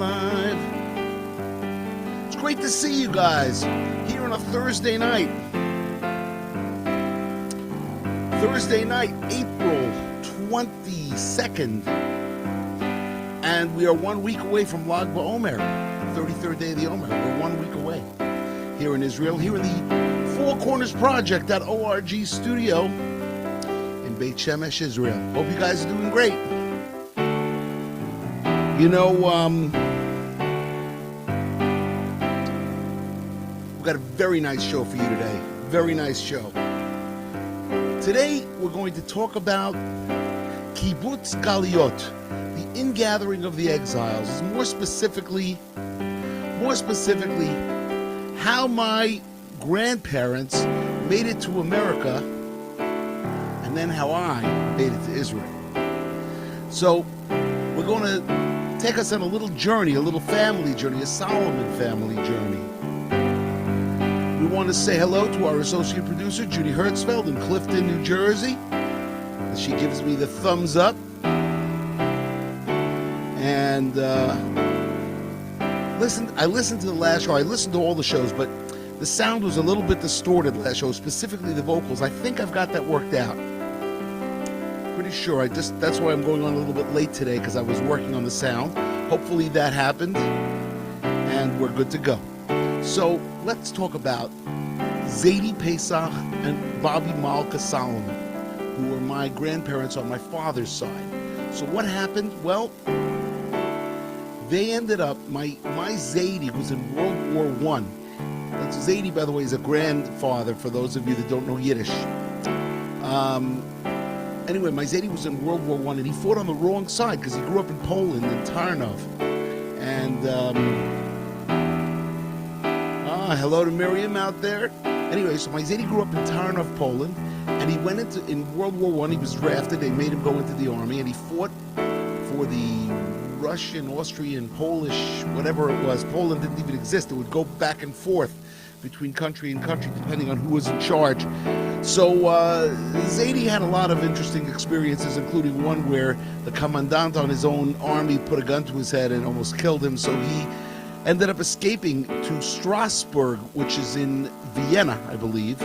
live. It's great to see you guys here on a Thursday night. Thursday night, April 22nd. And we are 1 week away from Lag BaOmer, 33rd day of the Omer. We're 1 week away here in Israel, here in the Four Corners Project.org studio in Beit Shemesh, Israel. Hope you guys are doing great. You know, we've got a very nice show for you today. Very nice show. Today, we're going to talk about Kibbutz Galuyot, the ingathering of the exiles. More specifically, how my grandparents made it to America, and then how I made it to Israel. So, we're going to take us on a little journey, a little family journey, a Solomon family journey. We want to say hello to our associate producer, Judy Hertzfeld in Clifton, New Jersey. She gives me the thumbs up. And I listened to the last show. I listened to all the shows, but the sound was a little bit distorted last show, specifically the vocals. I think I've got that worked out. Pretty sure. That's why I'm going on a little bit late today, because I was working on the sound. Hopefully that happened, and we're good to go. So let's talk about Zadie Pesach and Bobby Malka Solomon, who were my grandparents on my father's side. So what happened? Well, they ended up, my Zadie was in World War I. That's Zadie, by the way, is a grandfather for those of you that don't know Yiddish. Anyway, my Zadie was in World War I, and he fought on the wrong side because he grew up in Poland, in Tarnów. And, hello to Miriam out there. Anyway, so my Zadie grew up in Tarnów, Poland, and he went in World War I, he was drafted, they made him go into the army, and he fought for the Russian, Austrian, Polish, whatever it was. Poland didn't even exist. It would go back and forth between country and country, depending on who was in charge. So Zadie had a lot of interesting experiences, including one where the commandant on his own army put a gun to his head and almost killed him. So he ended up escaping to Strasbourg, which is in Vienna, I believe.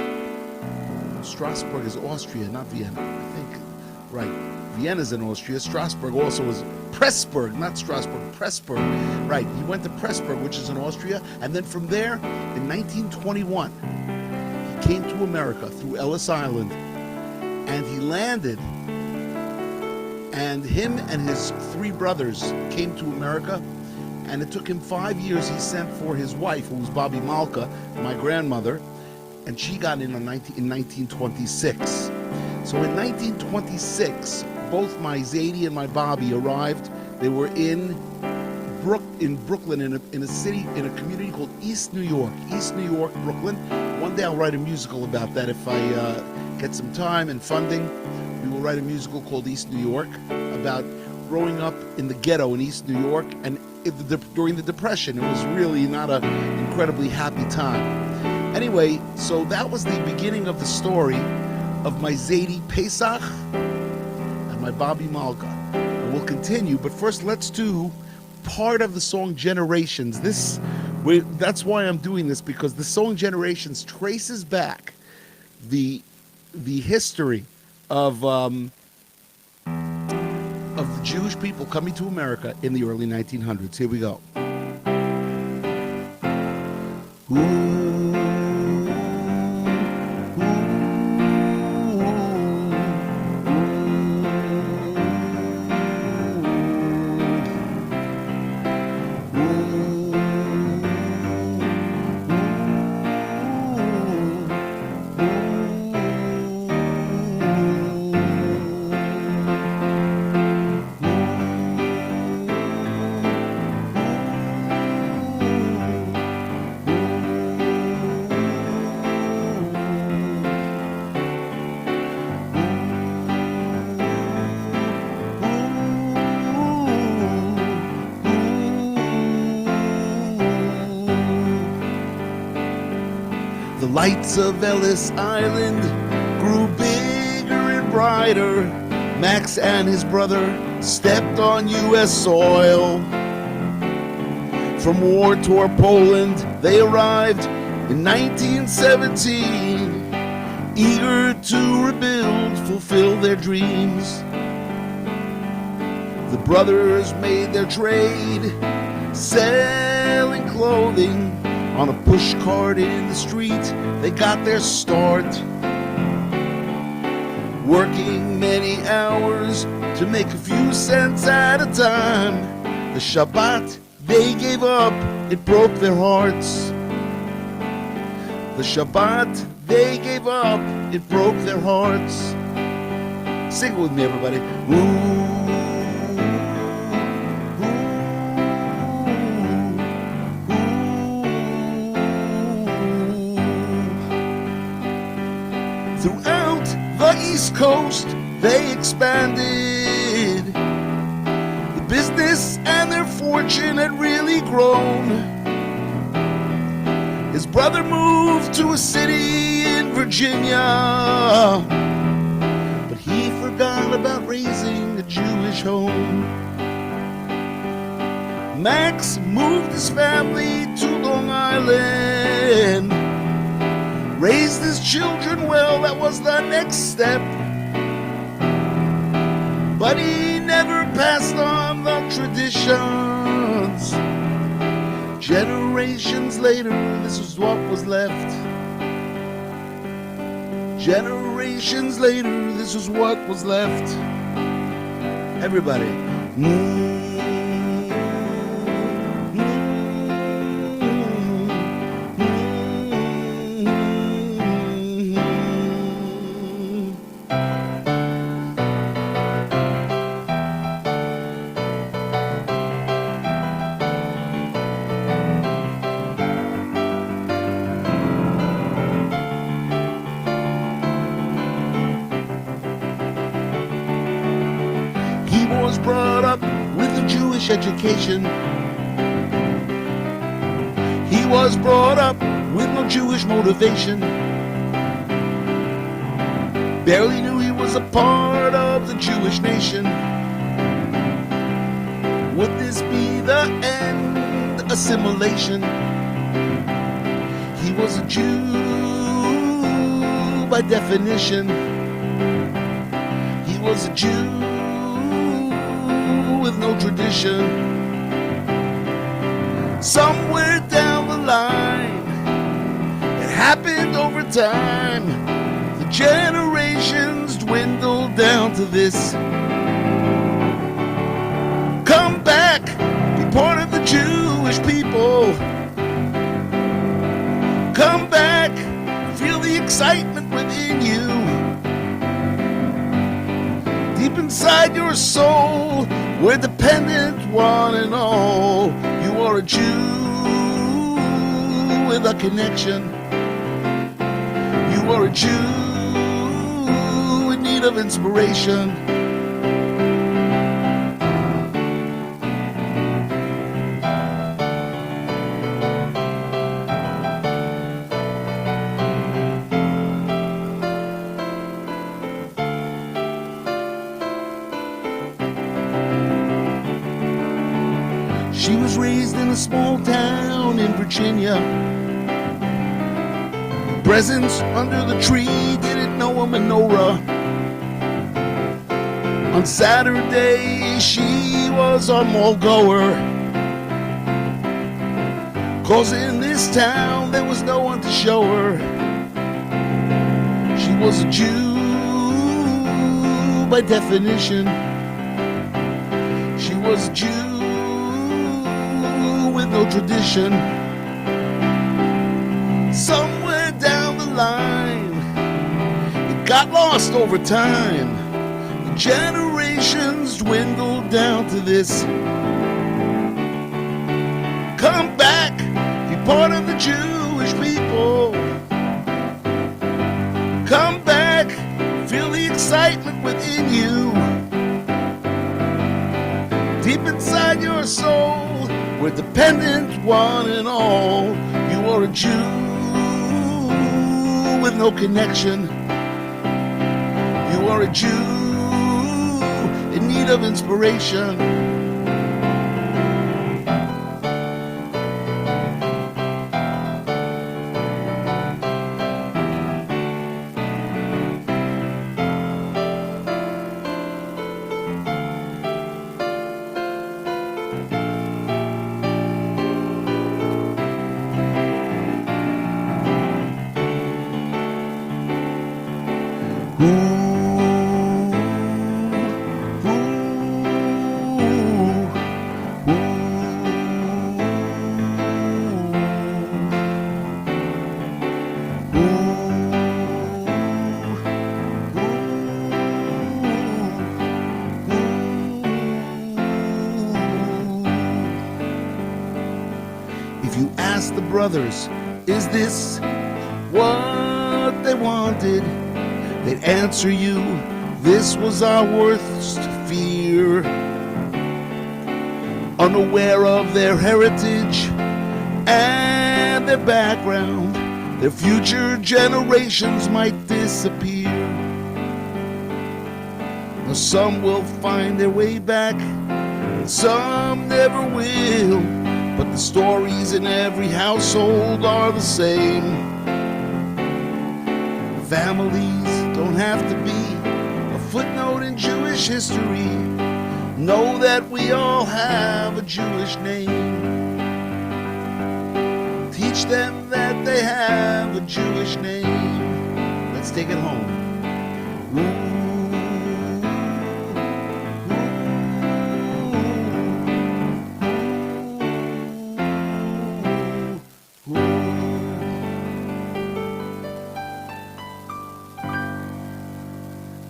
Strasbourg is Austria, not Vienna, I think. Right. Vienna's in Austria. Strasbourg also is Pressburg, not Strasbourg, Pressburg. Right. He went to Pressburg, which is in Austria, and then from there, in 1921, he came to America through Ellis Island, and he landed, and him and his three brothers came to America, and it took him 5 years. He sent for his wife, who was Bobby Malka, my grandmother, and she got in 1926. So in 1926, both my Zadie and my Bobby arrived. They were in Brooklyn, in a community called East New York, Brooklyn. One day I'll write a musical about that if I get some time and funding. We will write a musical called East New York about growing up in the ghetto in East New York, and during the Depression. It was really not an incredibly happy time. Anyway, so that was the beginning of the story of my Zadie Pesach and my Bobby Malka. And we'll continue, but first let's do part of the song Generations. That's why I'm doing this, because the song Generations traces back the history of the Jewish people coming to America in the early 1900s. Here we go. The lights of Ellis Island grew bigger and brighter. Max and his brother stepped on U.S. soil. From war-torn Poland, they arrived in 1917, eager to rebuild, fulfill their dreams. The brothers made their trade, selling clothing on a pushcart in the street. They got their start, working many hours to make a few cents at a time. The Shabbat they gave up, it broke their hearts. The Shabbat they gave up, it broke their hearts. Sing it with me, everybody. Ooh. Throughout the East Coast, they expanded. The business and their fortune had really grown. His brother moved to a city in Virginia, but he forgot about raising a Jewish home. Max moved his family to Long Island, raised his children well, that was the next step. But he never passed on the traditions. Generations later, this was what was left. Generations later, this was what was left. Everybody. Was brought up with a Jewish education. He was brought up with no Jewish motivation. Barely knew he was a part of the Jewish nation. Would this be the end? Assimilation. He was a Jew by definition. He was a Jew with no tradition. Somewhere down the line, it happened over time. The generations dwindled down to this. Come back, be part of the Jewish people. Come back, feel the excitement within you. Deep inside your soul, we're dependent one and all. You are a Jew with a connection. You are a Jew in need of inspiration. She was raised in a small town in Virginia. Presents under the tree, didn't know a menorah. On Saturday, she was a mall goer. 'Cause in this town, there was no one to show her. She was a Jew by definition. She was a Jew with no tradition. Somewhere down the line, it got lost over time. The generations dwindled down to this. Come back, be part of the Jewish people. Come back, feel the excitement within you. Deep inside your soul, we're dependent one and all. You are a Jew with no connection. You are a Jew in need of inspiration. If you ask the brothers, is this what they wanted? They'd answer you, this was our worst fear. Unaware of their heritage and their background, their future generations might disappear. Now some will find their way back, and some never will. But the stories in every household are the same. Families don't have to be a footnote in Jewish history. Know that we all have a Jewish name. Teach them that they have a Jewish name. Let's take it home.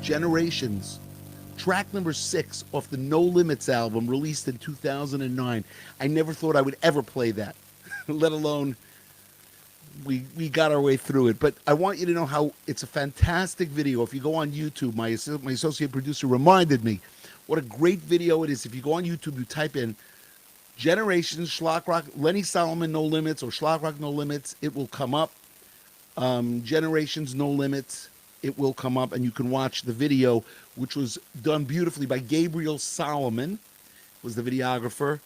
Generations, track number 6 off the No Limits album released in 2009. I never thought I would ever play that, let alone we got our way through it. But I want you to know how it's a fantastic video. If you go on YouTube, my associate producer reminded me what a great video it is. If you go on YouTube, you type in Generations, Schlock Rock, Lenny Solomon No Limits, or Schlock Rock No Limits, it will come up. Generations No Limits, it will come up, and you can watch the video, which was done beautifully by Gabriel Solomon, was the videographer,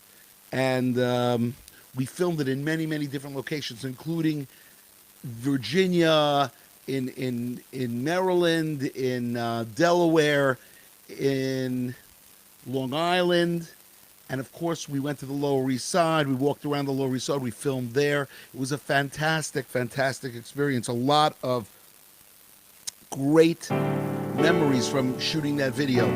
and we filmed it in many, many different locations, including Virginia, in Maryland, in Delaware, in Long Island, and of course we went to the Lower East Side. We walked around the Lower East Side. We filmed there. It was a fantastic, fantastic experience. A lot of great memories from shooting that video.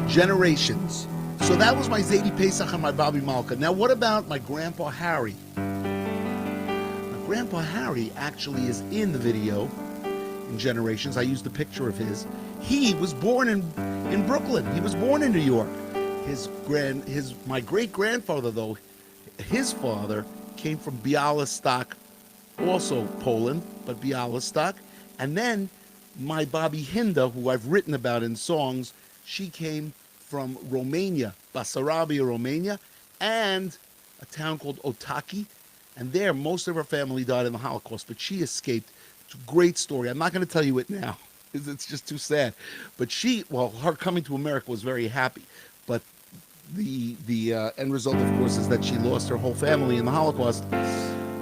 Generations. So that was my Zadie Pesach and my Bobby Malka. Now what about my Grandpa Harry? My Grandpa Harry actually is in the video in Generations. I used a picture of his. He was born in Brooklyn. He was born in New York. My great-grandfather, though, his father came from Białystok, also Poland, but Białystok. And then my Bobby Hinda, who I've written about in songs, she came from Romania, Basarabia, Romania, and a town called Otaki. And there, most of her family died in the Holocaust, but she escaped. It's a great story. I'm not going to tell you it now. It's just too sad. But her coming to America was very happy. But the end result, of course, is that she lost her whole family in the Holocaust.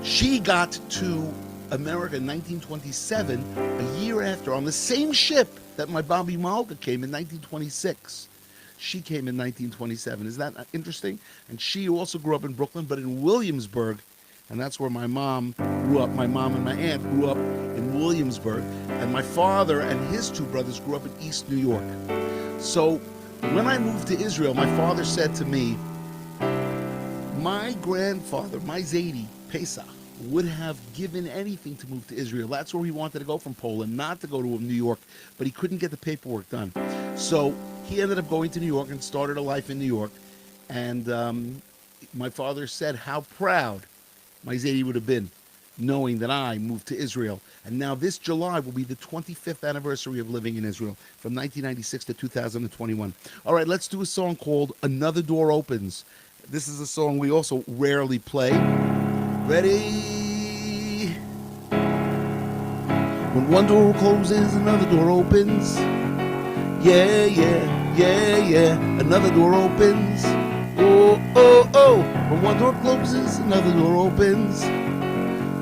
She got to America in 1927, a year after, on the same ship that my Bobby Malka came in 1926. She came in 1927. Is that interesting? And she also grew up in Brooklyn, but in Williamsburg, and that's where my mom grew up. My mom and my aunt grew up in Williamsburg, and my father and his 2 brothers grew up in East New York. So when I moved to Israel, my father said to me, my grandfather, my Zadie Pesach, would have given anything to move to Israel. That's where he wanted to go from Poland, not to go to New York, but he couldn't get the paperwork done. So he ended up going to New York and started a life in New York. And my father said how proud my Zadie would have been knowing that I moved to Israel. And now this July will be the 25th anniversary of living in Israel, from 1996 to 2021. All right, let's do a song called Another Door Opens. This is a song we also rarely play. Ready? When one door closes, another door opens. Yeah, yeah, yeah, yeah. Another door opens. Oh, oh, oh. When one door closes, another door opens.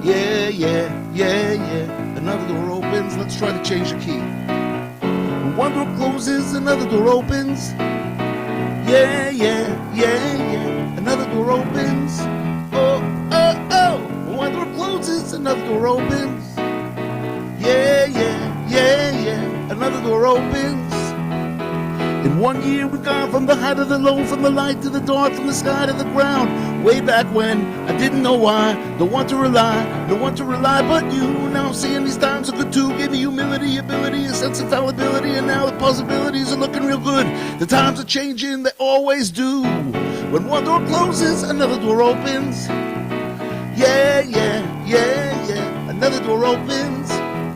Yeah, yeah, yeah, yeah. Another door opens. Let's try to change the key. When one door closes, another door opens. Yeah, yeah, yeah, yeah. Another door opens. Oh, oh, oh. When one door closes, another door opens. Yeah, yeah, yeah, yeah. Another door opens. In 1 year we've gone from the height to the low, from the light to the dark, from the sky to the ground. Way back when I didn't know why. No one to rely but you. Now I'm seeing these times are good too. Gave me humility, ability, a sense of fallibility, and now the possibilities are looking real good. The times are changing, they always do. When one door closes, another door opens. Yeah, yeah, yeah, yeah. Another door opens.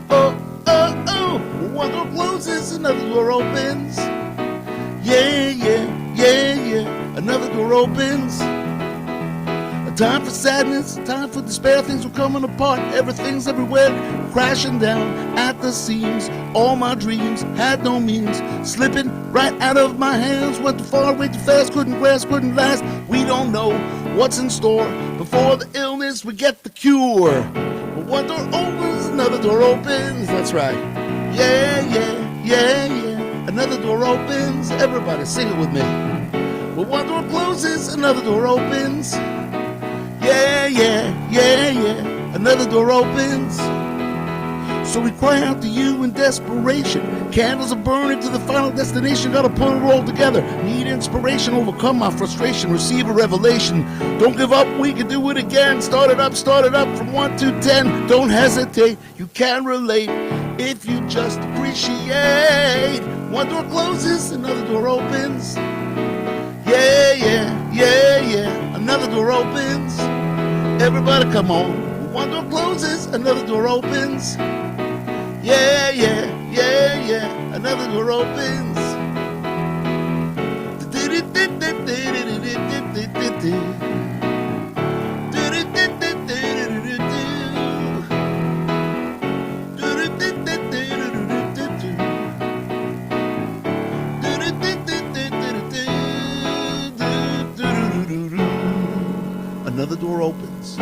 Oh, oh, oh. One door closes, another door opens. Yeah, yeah, yeah, yeah. Another door opens. A time for sadness, a time for despair. Things were coming apart. Everything's everywhere, crashing down at the seams. All my dreams had no means, slipping right out of my hands. Went too far, way too fast, couldn't grasp, couldn't last. We don't know what's in store. Before the illness, we get the cure. But one door opens, another door opens. That's right. Yeah, yeah, yeah, yeah. Another door opens. Everybody sing it with me. But one door closes, another door opens. Yeah, yeah, yeah, yeah. Another door opens. So we cry out to you in desperation. Candles are burning to the final destination. Gotta pull it all together. Need inspiration, overcome my frustration. Receive a revelation. Don't give up, we can do it again. Start it up from 1 to 10. Don't hesitate, you can relate if you just appreciate. One door closes, another door opens. Yeah, yeah, yeah, yeah. Another door opens. Everybody come on. One door closes, another door opens. Yeah, yeah, yeah, yeah. Another door opens. Another door opens.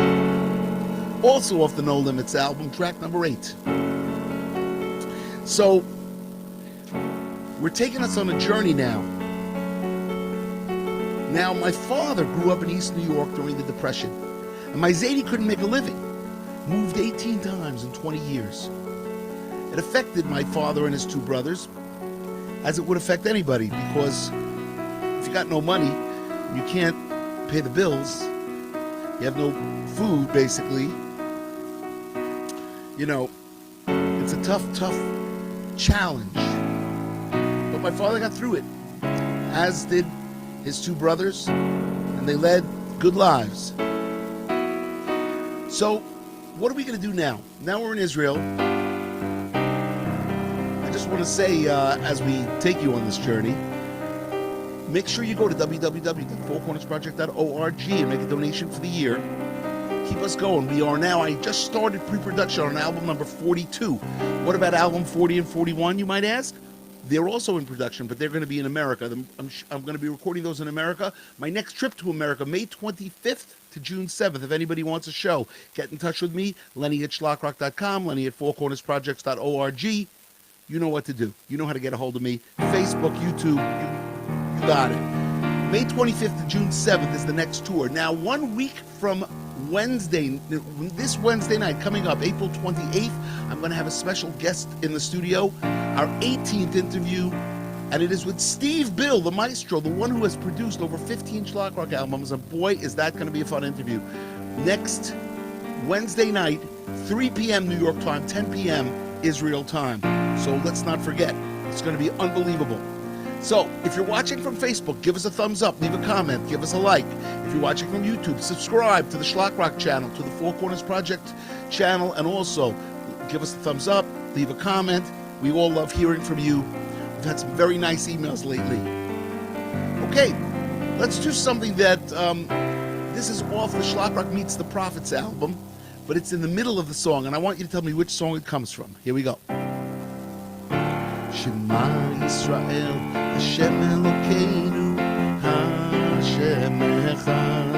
Also off the No Limits album, track number 8. So, we're taking us on a journey now. Now, my father grew up in East New York during the Depression, and my Zadie couldn't make a living. Moved 18 times in 20 years. It affected my father and his 2 brothers, as it would affect anybody, because if you got no money, you can't pay the bills, you have no food, basically. You know, it's a tough challenge. But my father got through it, as did his 2 brothers, and they led good lives. So, what are we going to do now? Now we're in Israel. I just want to say, as we take you on this journey, make sure you go to www.fourcornersproject.org and make a donation for the year. Keep us going. We are now, I just started pre-production on album number 42. What about album 40 and 41, you might ask? They're also in production, but they're going to be in America. I'm going to be recording those in America. My next trip to America, May 25th to June 7th. If anybody wants a show, get in touch with me, Lenny@schlockrock.com, Lenny@fourcornersprojects.org. You know what to do. You know how to get a hold of me. Facebook, YouTube, you got it. May 25th to June 7th is the next tour. Now, 1 week from Wednesday, this Wednesday night, coming up, April 28th, I'm going to have a special guest in the studio, our 18th interview, and it is with Steve Bill, the maestro, the one who has produced over 15 Schlock Rock albums, and boy, is that going to be a fun interview. Next Wednesday night, 3 p.m. New York time, 10 p.m. Israel time. So let's not forget, it's going to be unbelievable. So, if you're watching from Facebook, give us a thumbs up, leave a comment, give us a like. If you're watching from YouTube, subscribe to the Schlock Rock channel, to the Four Corners Project channel, and also give us a thumbs up, leave a comment. We all love hearing from you. We've had some very nice emails lately. Okay, let's do something that, this is off the Schlock Rock Meets the Prophets album, but it's in the middle of the song, and I want you to tell me which song it comes from. Here we go. Shema Yisrael, Hashem Elokeinu, Hashem Echad.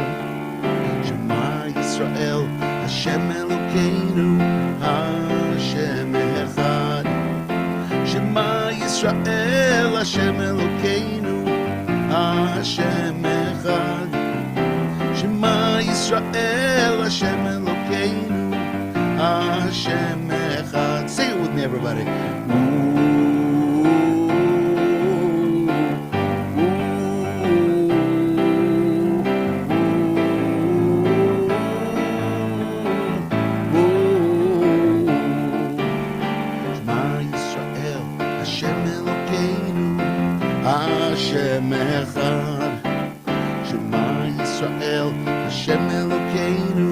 Shema Yisrael, Hashem Elokeinu, Hashem Echad. Shema Yisrael, Hashem Elokeinu, Hashem Echad. Shema Yisrael, Hashem Elokeinu, Hashem Echad. Sing it with me, everybody. Hashem Echad, Shema Yisrael, Hashem Elokeinu,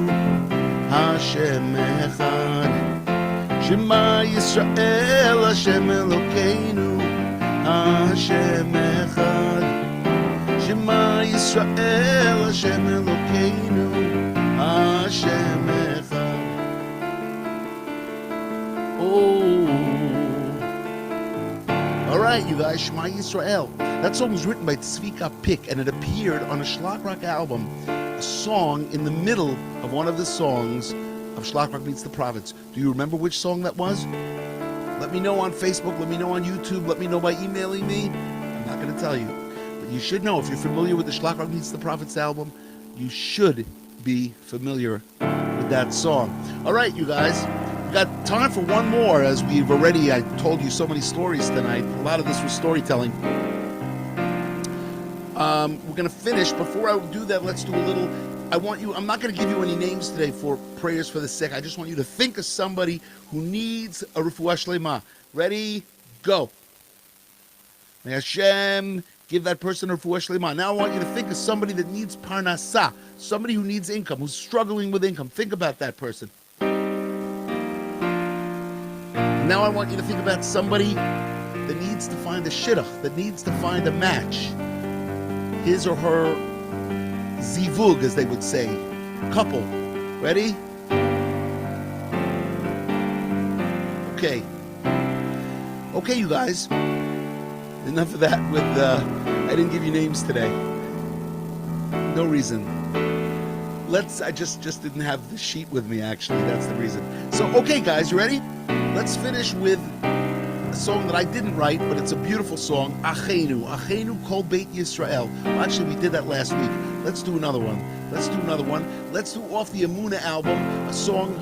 Hashem echad. Shema Yisrael, Hashem Elokeinu, Hashem echad. Shema Yisrael, Hashem Elokeinu, Hashem echad. Oh. All right, you guys, Shema Yisrael. That song was written by Tzvika Pick, and it appeared on a Shlag Rock album, a song in the middle of one of the songs of Shlag Rock Meets the Prophets. Do you remember which song that was? Let me know on Facebook, let me know on YouTube, let me know by emailing me. I'm not going to tell you. But you should know, if you're familiar with the Shlag Rock Meets the Prophets album, you should be familiar with that song. All right, you guys. Got time for one more, as I told you so many stories tonight. A lot of this was storytelling. We're going to finish. Before I do that, let's do a little, I'm not going to give you any names today for prayers for the sick. I just want you to think of somebody who needs a refuah shlema. Ready? Go. May Hashem give that person a refuah shlema. Now I want you to think of somebody that needs parnasah, somebody who needs income, who's struggling with income. Think about that person. Now I want you to think about somebody that needs to find a shidduch, that needs to find a match. His or her zivug, as they would say. Couple. Ready? Okay. Okay, you guys. Enough of that with, I didn't give you names today. No reason. I just didn't have the sheet with me, actually. That's the reason. So, okay, guys, you ready? Let's finish with a song that I didn't write, but it's a beautiful song. Achenu. Achenu Kol Beit Yisrael. Well, actually, we did that last week. Let's do another one. Let's do off the Amuna album, a song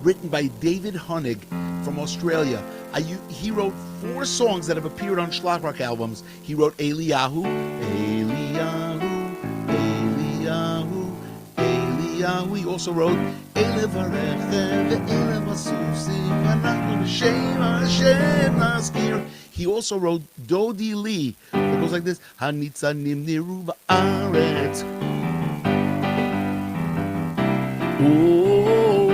written by David Honig from Australia. He wrote 4 songs that have appeared on Shlag Rock albums. He wrote Eliyahu. He also wrote he also wrote Dodi Li. It goes like this. Hanitzanim niru ba'aretz. Oh,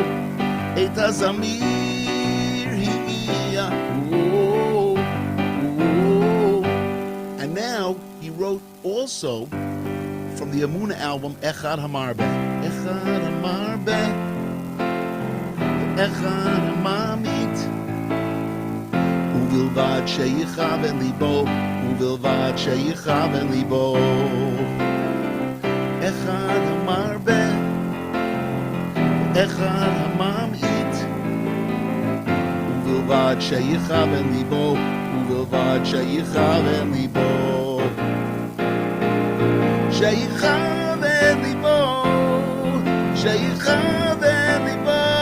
et hazamir hi'iyah. Oh. And now he wrote also from the Amuna album Echad Hamarbeh. Echad Hamarbeh, Echad Hamamit, Uvilvad sheyichaven libo, Uvilvad sheyichaven libo. Echad Hamarbeh, Echad Hamamit, Uvilvad sheyichaven libo, Uvilvad sheyichaven libo. Sheyichaven libo. שיכוון ליבו,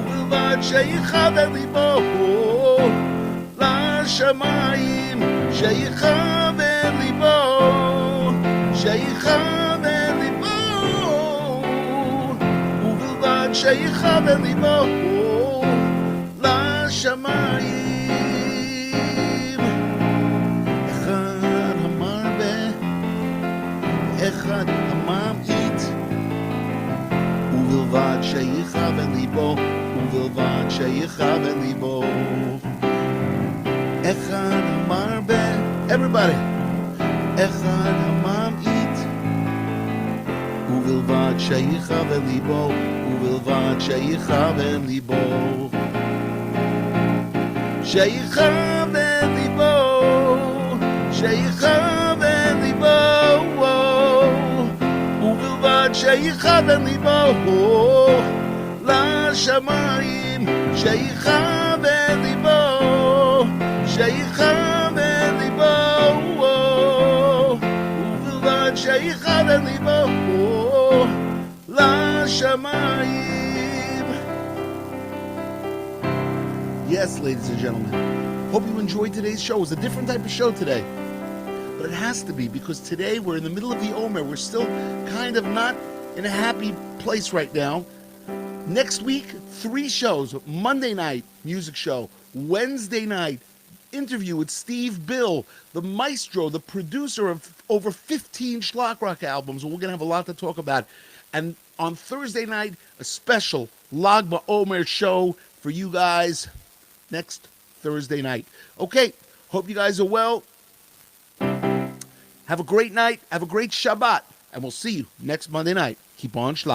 ובלבד שיכוון ליבו לשמיים, שיכוון ליבו, שיכוון ליבו, ובלבד שיכוון ליבו לשמיים. אחד המרבה, אחד הממעיט, ובלבד שיכוון ליבו, ובלבד שיכוון ליבו. אחד המרבה, everybody. אחד הממעיט, ובלבד שיכוון ליבו, ובלבד שיכוון ליבו. שיכוון ליבו, שיכוון ליבו, ובלבד שיכוון ליבו לשמיים, שיכוון ליבו, שיכוון ליבו, ובלבד שיכוון ליבו לשמיים. Yes, ladies and gentlemen, hope you enjoyed today's show. It was a different type of show today. But it has to be, because today we're in the middle of the Omer. We're still kind of not in a happy place right now. Next week, 3 shows. Monday night, music show. Wednesday night, interview with Steve Bill, the maestro, the producer of over 15 Shlag Rock albums. We're going to have a lot to talk about. And on Thursday night, a special Lag BaOmer show for you guys next Thursday night. Okay, hope you guys are well. Have a great night. Have a great Shabbat. And we'll see you next Monday night. Keep on schlock.